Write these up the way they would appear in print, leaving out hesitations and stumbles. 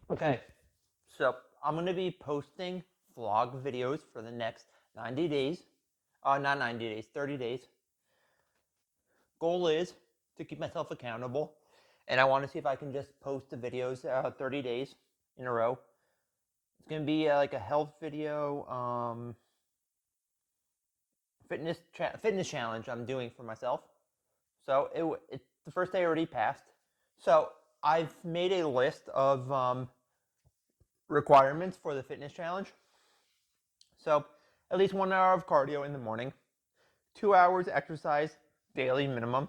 Okay, so I'm going to be posting vlog videos for the next 90 days. Not 90 days, 30 days. Goal is to keep myself accountable, and I want to see if I can just post the videos 30 days in a row. It's going to be like a health video, fitness challenge I'm doing for myself. So the first day already passed. So I've made a list of requirements for the fitness challenge. So at least 1 hour of cardio in the morning, 2 hours exercise daily minimum.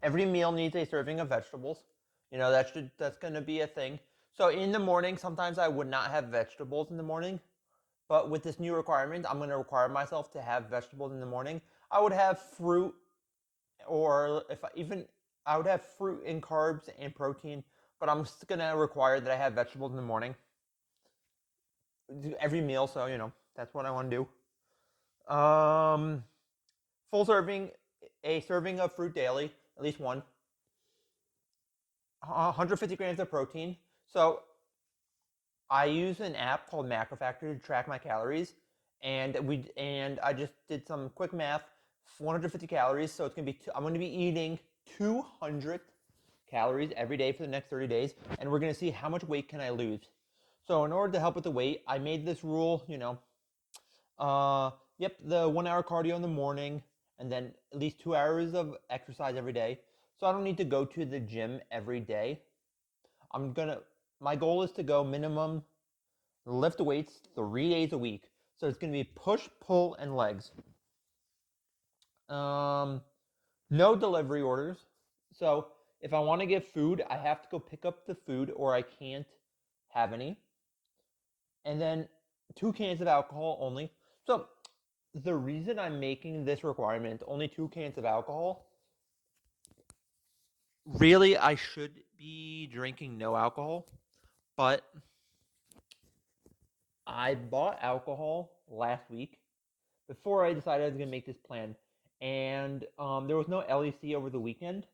Every meal needs a serving of vegetables. That's going to be a thing. So in the morning, sometimes I would not have vegetables in the morning, but with this new requirement, I'm going to require myself to have vegetables in the morning. I would have fruit, or if I, even I would have fruit and carbs and protein, but I'm going to require that I have vegetables in the morning. Every meal, so that's what I want to do. Full serving, a serving of fruit daily, at least one. 150 grams of protein. So I use an app called Macro Factor to track my calories, and I just did some quick math. 150 calories, so I'm going to be eating 200 calories every day for the next 30 days, and we're going to see how much weight can I lose. So in order to help with the weight, I made this rule. The 1 hour cardio in the morning, and then at least 2 hours of exercise every day. So I don't need to go to the gym every day. My goal is to go minimum lift weights 3 days a week. So it's going to be push, pull, and legs. No delivery orders. So if I want to get food, I have to go pick up the food, or I can't have any. And then 2 cans of alcohol only. So the reason I'm making this requirement, only 2 cans of alcohol, really I should be drinking no alcohol, but I bought alcohol last week before I decided I was going to make this plan. And there was no LEC over the weekend.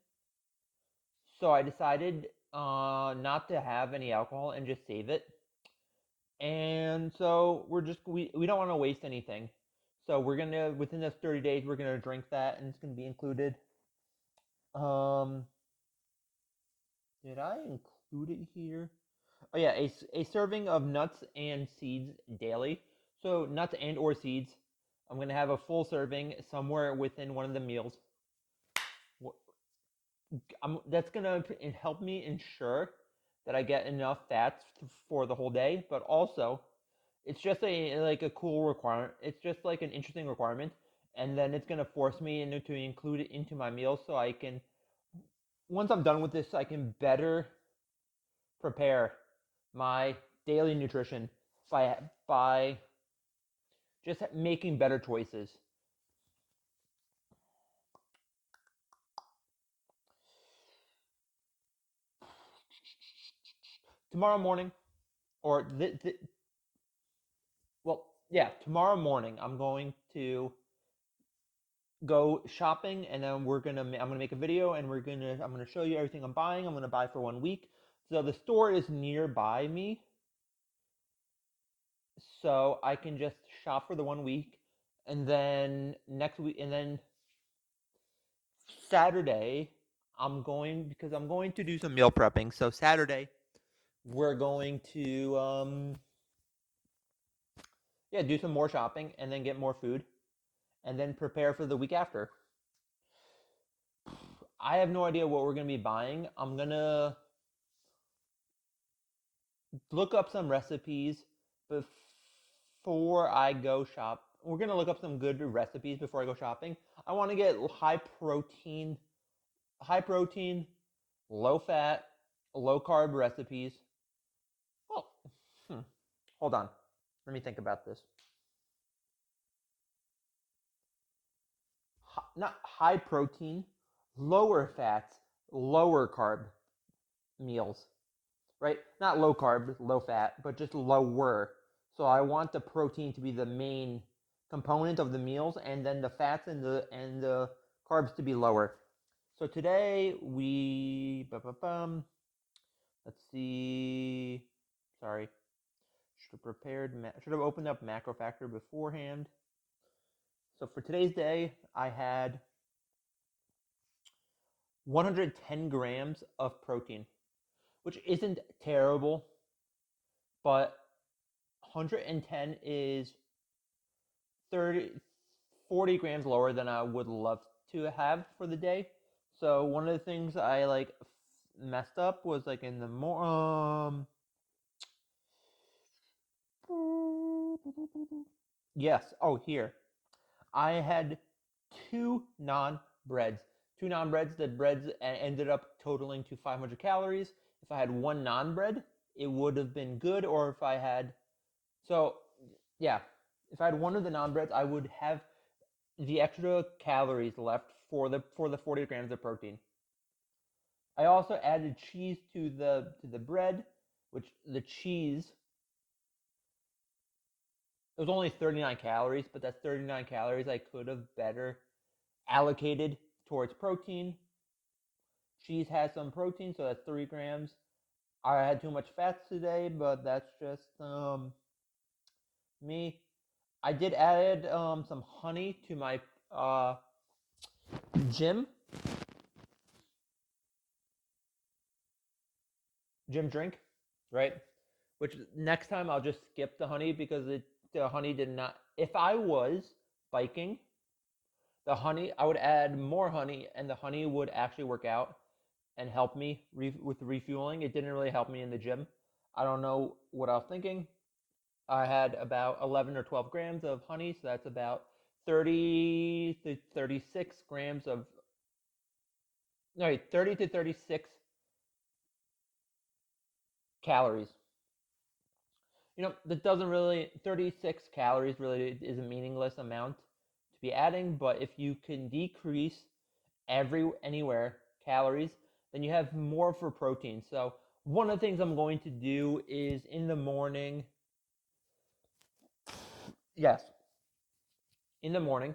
So I decided not to have any alcohol and just save it. And so we don't want to waste anything. So we're going to, within this 30 days, we're going to drink that, and it's going to be included. Um, did I include it here? Oh yeah, a serving of nuts and seeds daily. So nuts and or seeds. I'm going to have a full serving somewhere within one of the meals. That's going to help me ensure that I get enough fats for the whole day, but also it's just a cool requirement. It's just like an interesting requirement, and then it's going to force me to include it into my meals, so I can, once I'm done with this, I can better prepare my daily nutrition by just making better choices. Tomorrow morning, or tomorrow morning, I'm going to go shopping, and then I'm gonna make a video, and I'm gonna show you everything I'm buying. I'm gonna buy for 1 week. So the store is nearby me, so I can just shop for the 1 week, and then next week, and then Saturday, I'm going to do some meal prepping. So Saturday, we're going to do some more shopping, and then get more food, and then prepare for the week after. I have no idea what we're gonna be buying. I'm gonna look up some recipes before I go shop. We're gonna look up some good recipes before I go shopping. I want to get high protein, low fat, low carb recipes. Well, hold on. Let me think about this. Not high protein, lower fats, lower carb meals, right? Not low carb, low fat, but just lower. So I want the protein to be the main component of the meals, and then the fats and the carbs to be lower. So today let's Let's see. Sorry. Should have opened up Macro Factor beforehand. So for today's day, I had 110 grams of protein, which isn't terrible, but 110 is 30, 40 grams lower than I would love to have for the day. So one of the things I messed up was like in the yes. Oh, here I had two non breads. Two non breads. The breads ended up totaling to 500 calories. If I had one non bread, it would have been good. Or if I had, so yeah, if I had one of the non breads, I would have the extra calories left for the 40 grams of protein. I also added cheese to the bread, which the cheese, it was only 39 calories, but that's 39 calories I could have better allocated towards protein. Cheese has some protein, so that's 3 grams. I had too much fats today, but that's just me. I did add some honey to my gym drink, right? Which next time I'll just skip the honey because the honey did not. If I was biking, the honey I would add more honey, and the honey would actually work out and help me with refueling. It didn't really help me in the gym. I don't know what I was thinking. I had about 11 or 12 grams of honey, so that's about 30 to 36 grams of, no, 30 to 36 calories. That doesn't really, 36 calories really is a meaningless amount to be adding, but if you can decrease anywhere calories, then you have more for protein. So one of the things I'm going to do is in the morning, yes, in the morning,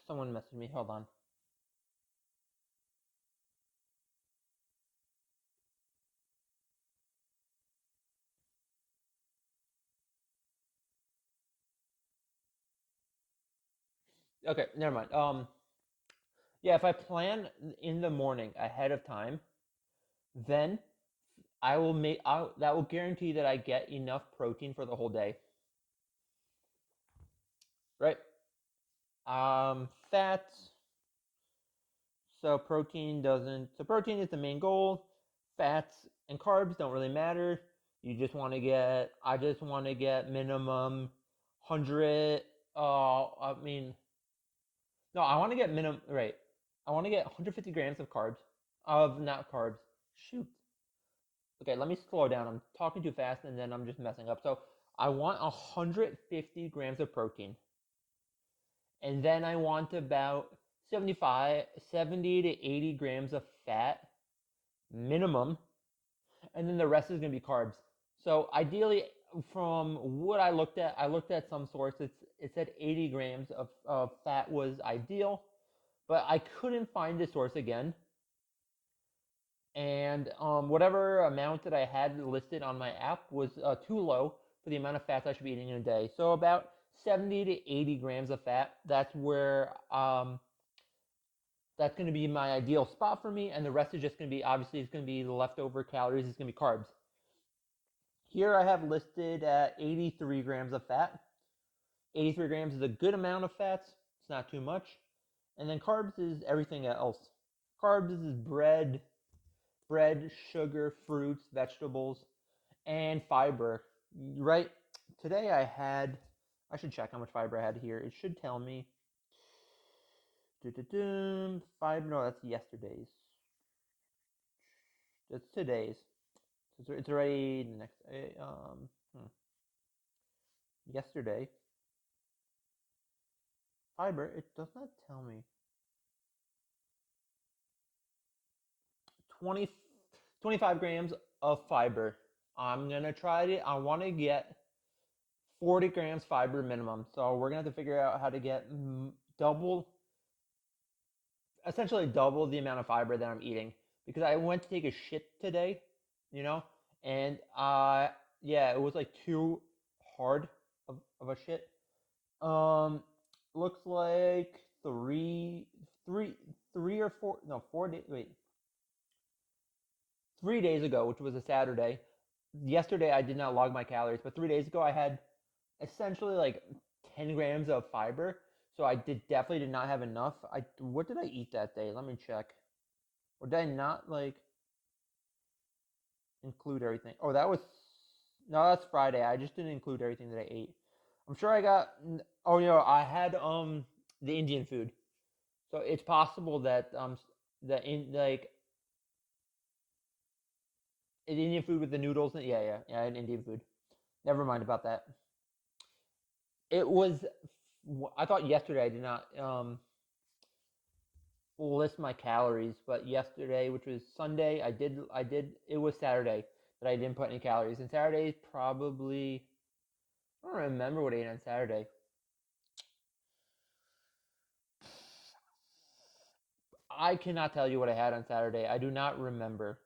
someone messaged me, hold on. Okay, never mind. Yeah, if I plan in the morning ahead of time, then that will guarantee that I get enough protein for the whole day, right? Fats. So protein is the main goal. Fats and carbs don't really matter. I just want to get minimum 100. I mean, no, I want to get minimum, right. I want to get 150 grams of carbs, not carbs. Shoot. Okay, let me slow down. I'm talking too fast and then I'm just messing up. So I want 150 grams of protein. And then I want about 70 to 80 grams of fat minimum. And then the rest is going to be carbs. So ideally, from what I looked at some sources, it said 80 grams of fat was ideal, but I couldn't find the source again. And whatever amount that I had listed on my app was too low for the amount of fats I should be eating in a day. So about 70 to 80 grams of fat. That's where that's going to be my ideal spot for me, and the rest is just going to be, obviously, it's going to be the leftover calories. It's going to be carbs. Here I have listed at 83 grams of fat. 83 grams is a good amount of fats. It's not too much. And then carbs is everything else. Carbs is bread, sugar, fruits, vegetables, and fiber. Right? Today I should check how much fiber I had here. It should tell me. Fiber, no, that's yesterday's. It's today's. It's already next. Yesterday. Fiber, it does not tell me. 20, 25 grams of fiber. I'm going to try it. I want to get 40 grams fiber minimum. So we're going to have to figure out how to get double. essentially double the amount of fiber that I'm eating because I went to take a shit today, you know, and yeah, it was like too hard of a shit. Um, looks like three, 3 or 4, no, 4 days. Wait, 3 days ago, which was a Saturday. Yesterday I did not log my calories, but 3 days ago I had essentially like 10 grams of fiber. So I definitely did not have enough. What did I eat that day? Let me check. Or did I not like include everything? Oh, that was no, that's Friday. I just didn't include everything that I ate. I'm sure I got. Oh, I had the Indian food. So it's possible that the in like Indian food with the noodles. Yeah, I had Indian food. Never mind about that. It was. I thought yesterday I did not list my calories, but yesterday, which was Sunday, I did. I did. It was Saturday that I didn't put any calories, and Saturday probably. I don't remember what I ate on Saturday. I cannot tell you what I had on Saturday. I do not remember.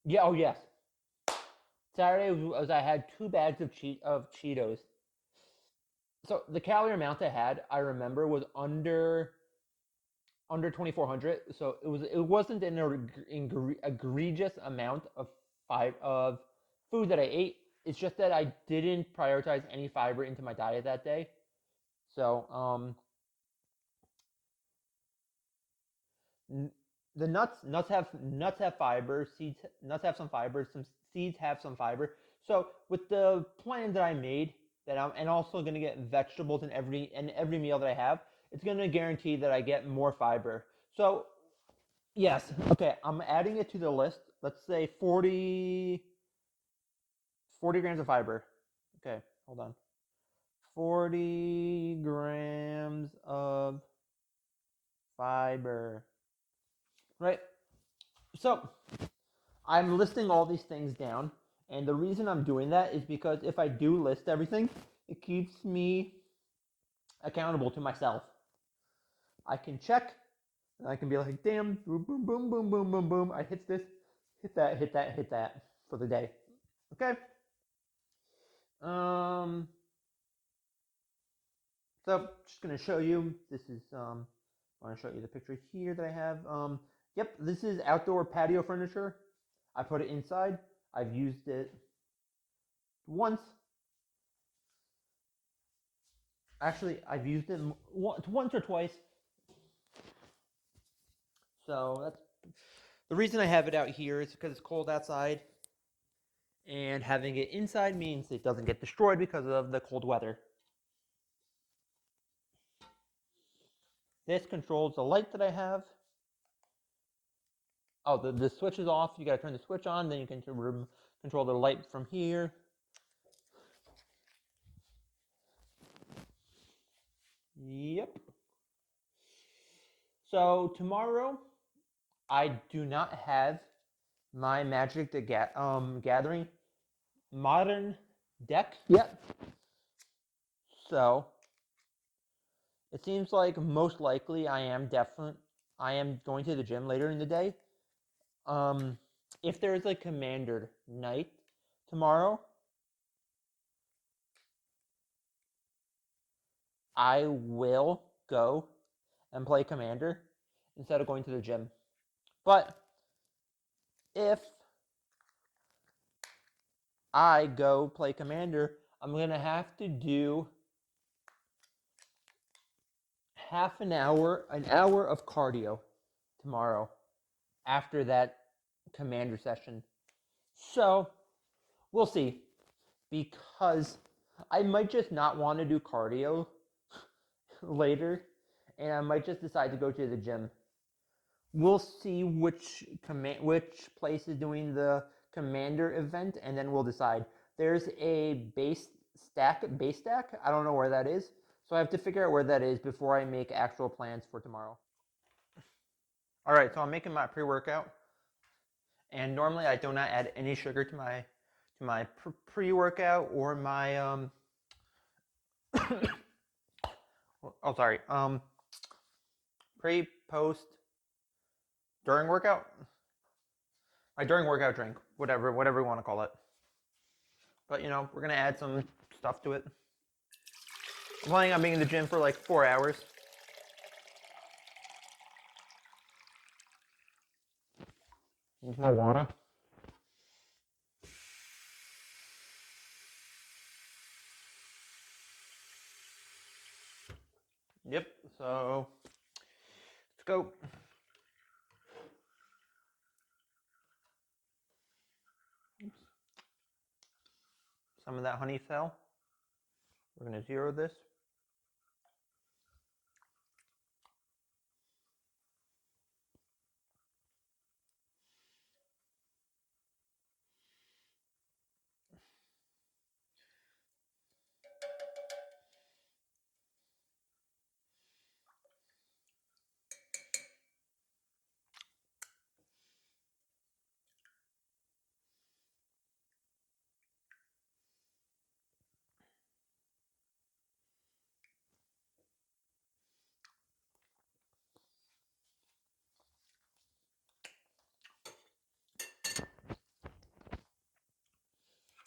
Yeah. Oh yes. Saturday was I had 2 bags of Cheetos. So the calorie amount I had, I remember, was under 2,400. So it wasn't an egregious amount of food that I ate. It's just that I didn't prioritize any fiber into my diet that day. So the nuts have fiber. Seeds nuts have some fiber. Some seeds have some fiber. So with the plan that I made, that I'm and also gonna get vegetables in every meal that I have, it's gonna guarantee that I get more fiber. So yes, okay, I'm adding it to the list. Let's say 40 grams of fiber. Okay, hold on. 40 grams of fiber. Right. So I'm listing all these things down, and the reason I'm doing that is because if I do list everything, it keeps me accountable to myself. I can check, and I can be like, damn, boom, boom, boom, boom, boom, boom, boom. I hit this, hit that, hit that, hit that for the day. Okay. Um. So just gonna show you. This is I want to show you the picture here that I have. Yep, this is outdoor patio furniture. I put it inside. I've used it once. Actually, I've used it once or twice. So that's the reason I have it out here is because it's cold outside, and having it inside means it doesn't get destroyed because of the cold weather. This controls the light that I have. Oh, the switch is off. You gotta turn the switch on, then you can control the light from here. Yep. So tomorrow, I do not have my Magic the Gathering modern deck yet. So it seems like most likely I am going to the gym later in the day. Um, if there is a commander night tomorrow, I will go and play commander instead of going to the gym. But if I go play commander, I'm gonna have to do an hour of cardio tomorrow after that commander session. So we'll see, because I might just not want to do cardio later, and I might just decide to go to the gym. We'll see which place is doing the commander event, and then we'll decide. There's a base stack. I don't know where that is, so I have to figure out where that is before I make actual plans for tomorrow. All right, so I'm making my pre-workout, and normally I do not add any sugar to my pre-workout or my oh sorry, pre, post, during workout, my during workout drink, whatever you want to call it. But you know, we're gonna add some stuff to it. I'm planning on being in the gym for like 4 hours. Need more water. Yep, so let's go. Oops. Some of that honey fell. We're going to zero this.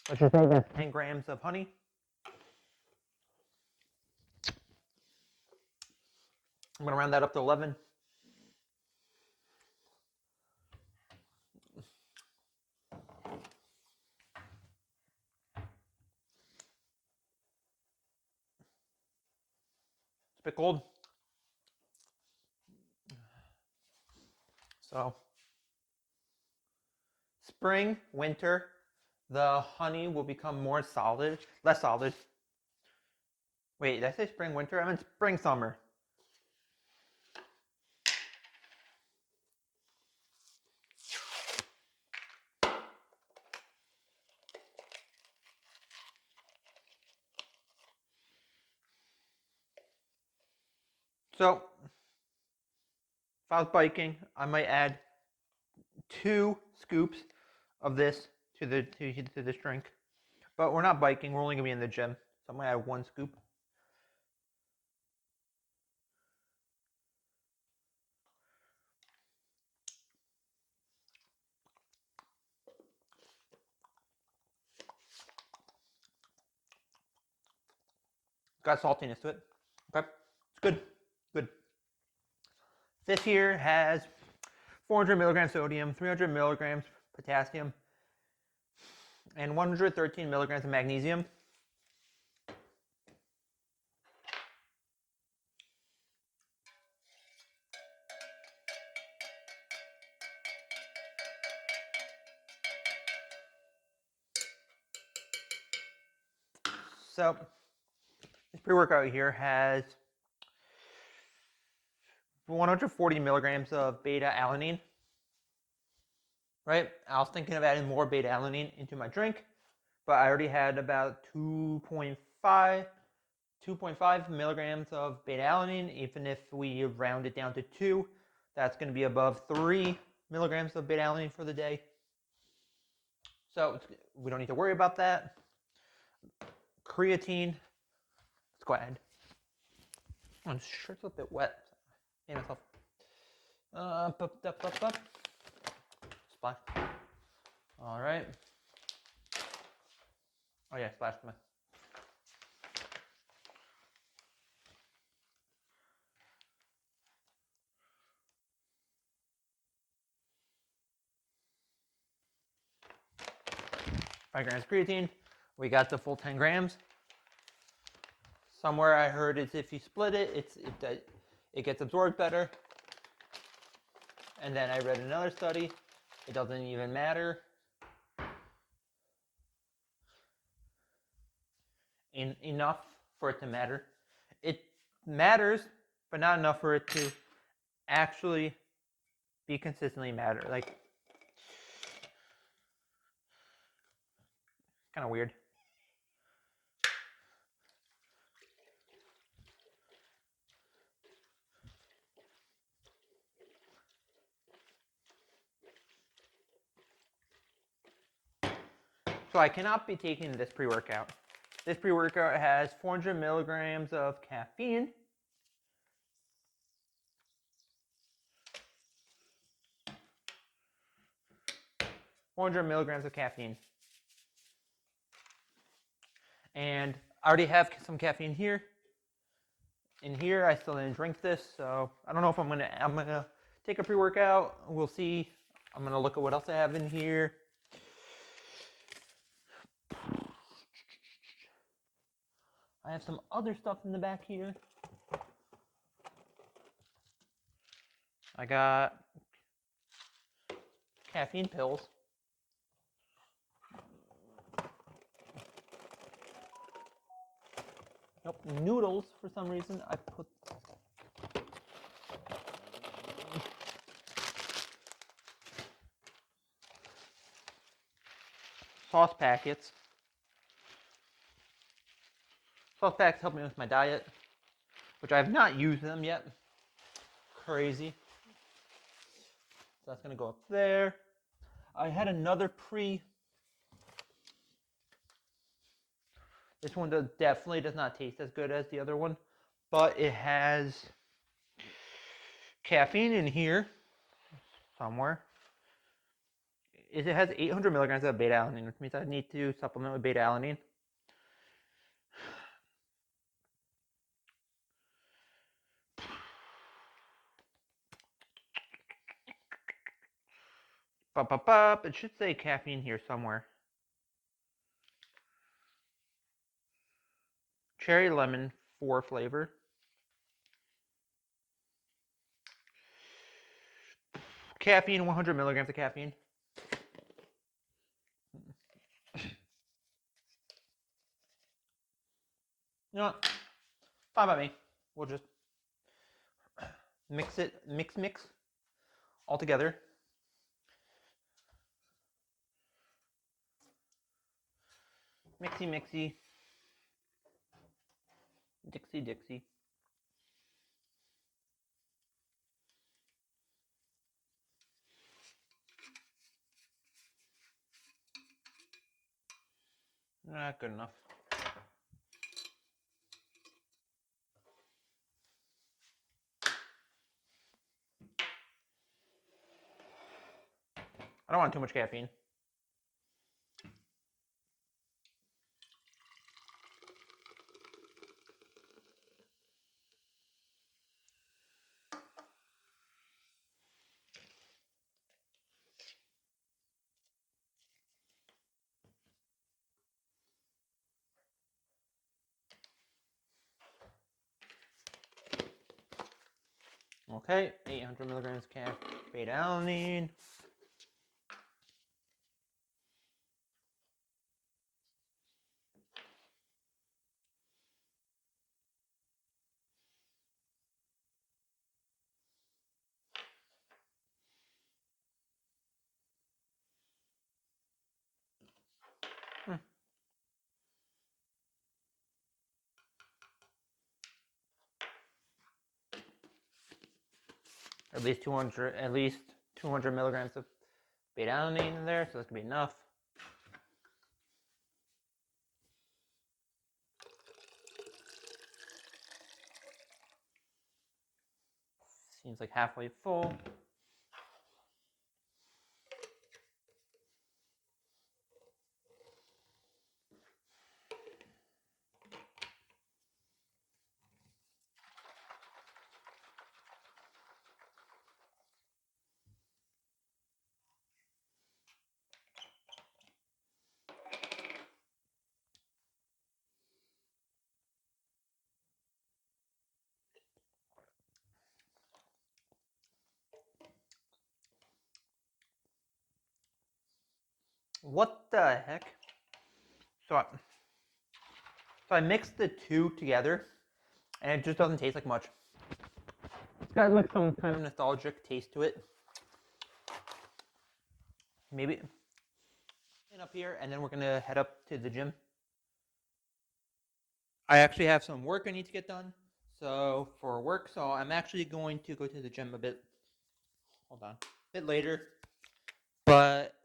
Let's just say that's 10 grams of honey. I'm going to round that up to 11. It's a bit cold. So, spring, winter, the honey will become more solid, less solid. Wait, did I say spring, winter? I meant spring, summer. So, if I was biking, I might add 2 scoops of this to this drink. But we're not biking, we're only going to be in the gym. So I'm going to add 1 scoop. Got saltiness to it. Okay, it's good. Good. This here has 400 milligrams sodium, 300 milligrams potassium, and 113 milligrams of magnesium. So this pre-workout here has 140 milligrams of beta-alanine. Right? I was thinking of adding more beta-alanine into my drink, but I already had about 2.5 milligrams of beta-alanine. Even if we round it down to 2, that's going to be above 3 milligrams of beta-alanine for the day. So we don't need to worry about that. Creatine. Let's go ahead. Oh, this shirt's a bit wet. Hey myself. Splash. All right. Oh yeah, splashed my. Five grams of creatine. We got the full 10 grams. Somewhere I heard it's if you split it, it gets absorbed better. And then I read another study. It doesn't even matter. Enough for it to matter. It matters, but not enough for it to actually be consistently matter. Like, kind of weird. So I cannot be taking this pre-workout. This pre-workout has 400 milligrams of caffeine. And I already have some caffeine here. In here, I still didn't drink this, so I don't know if I'm gonna take a pre-workout. We'll see. I'm gonna look at what else I have in here. I have some other stuff in the back here. I got caffeine pills. Nope, noodles for some reason. I put sauce packets. Sauce packets help me with my diet, which I have not used them yet. Crazy. So that's gonna go up there. I had another This one definitely does not taste as good as the other one, but it has caffeine in here somewhere. It has 800 milligrams of beta-alanine, which means I need to supplement with beta-alanine. It should say caffeine here somewhere. Cherry lemon 4 flavor. Caffeine, 100 milligrams of caffeine. You know what? Fine by me. We'll just mix all together. Mixy. Dixie. Not good enough. I don't want too much caffeine. Okay, 800 milligrams beta-alanine. At least 200 milligrams of beta-alanine in there, so that's gonna be enough. Seems like halfway full. What the heck? So I mixed the two together, and it just doesn't taste like much. It's got like some kind of nostalgic taste to it. Maybe up here, and then we're gonna head up to the gym. I actually have some work I need to get done. So I'm actually going to go to the gym a bit. Hold on, a bit later. But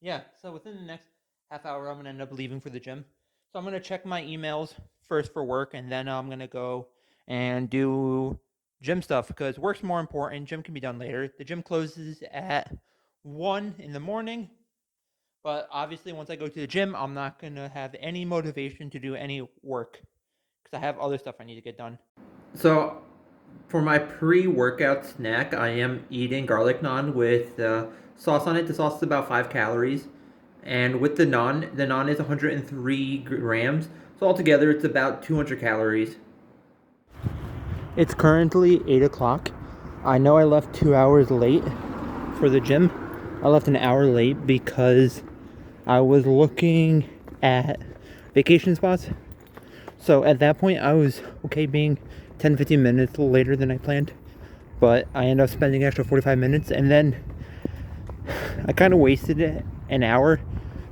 yeah, so within the next half hour, I'm gonna end up leaving for the gym. So I'm gonna check my emails first for work, and then I'm gonna go and do gym stuff because work's more important. Gym can be done later. The gym closes at 1 in the morning, but obviously once I go to the gym, I'm not gonna have any motivation to do any work because I have other stuff I need to get done. So for my pre-workout snack, I am eating garlic naan with sauce on it. The sauce is about 5 calories, and with the naan is 103 grams. So altogether, it's about 200 calories. It's currently 8 o'clock. I know I left 2 hours late for the gym. I left an hour late because I was looking at vacation spots. So at that point, I was okay being 10-15 minutes later than I planned. But I ended up spending an extra 45 minutes. And then I kind of wasted an hour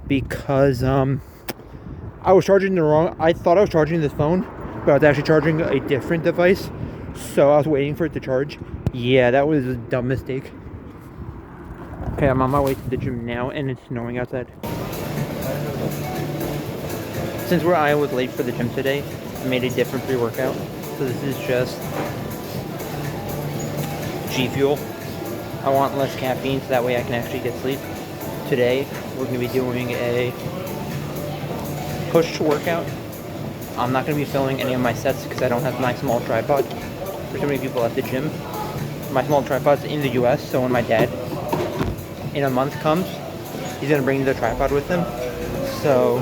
because I was charging the wrong... I thought I was charging this phone, but I was actually charging a different device. So I was waiting for it to charge. Yeah, that was a dumb mistake. Okay, I'm on my way to the gym now, and it's snowing outside. Since I was late for the gym today, I made a different pre-workout. So this is just G Fuel. I want less caffeine so that way I can actually get sleep. Today, we're going to be doing a push workout. I'm not going to be filming any of my sets because I don't have my small tripod. There's so many people at the gym. My small tripod's in the US, so when my dad in a month comes, he's going to bring the tripod with him. So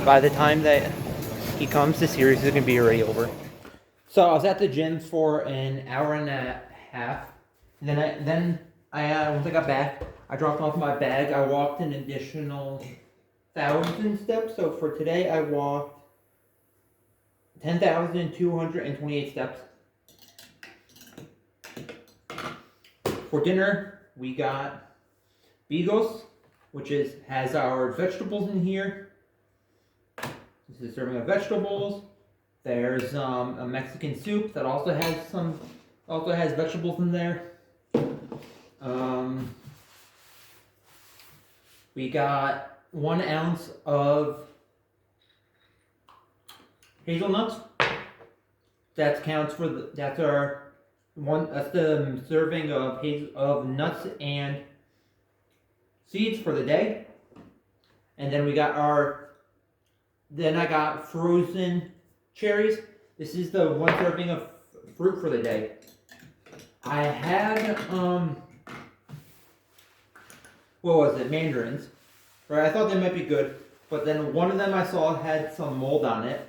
by the time that he comes, the series is going to be already over. So I was at the gym for an hour and a half. Then I once I got back, I dropped off my bag. I walked an additional 1,000 steps. So for today, I walked 10,228 steps. For dinner, we got bigos, which has our vegetables in here. This is a serving of vegetables. There's a Mexican soup that also has vegetables in there. We got 1 ounce of hazelnuts. That counts for that's the serving of nuts and seeds for the day. And then I got frozen cherries. This is the 1 serving of fruit for the day. I had what was it? Mandarins. Right, I thought they might be good, but then one of them I saw had some mold on it.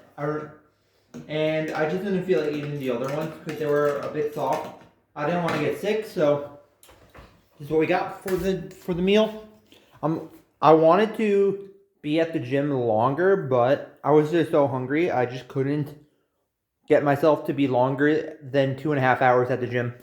And I just didn't feel like eating the other ones because they were a bit soft. I didn't want to get sick, so this is what we got for the meal. I wanted to be at the gym longer, but I was just so hungry I just couldn't get myself to be longer than 2.5 hours at the gym.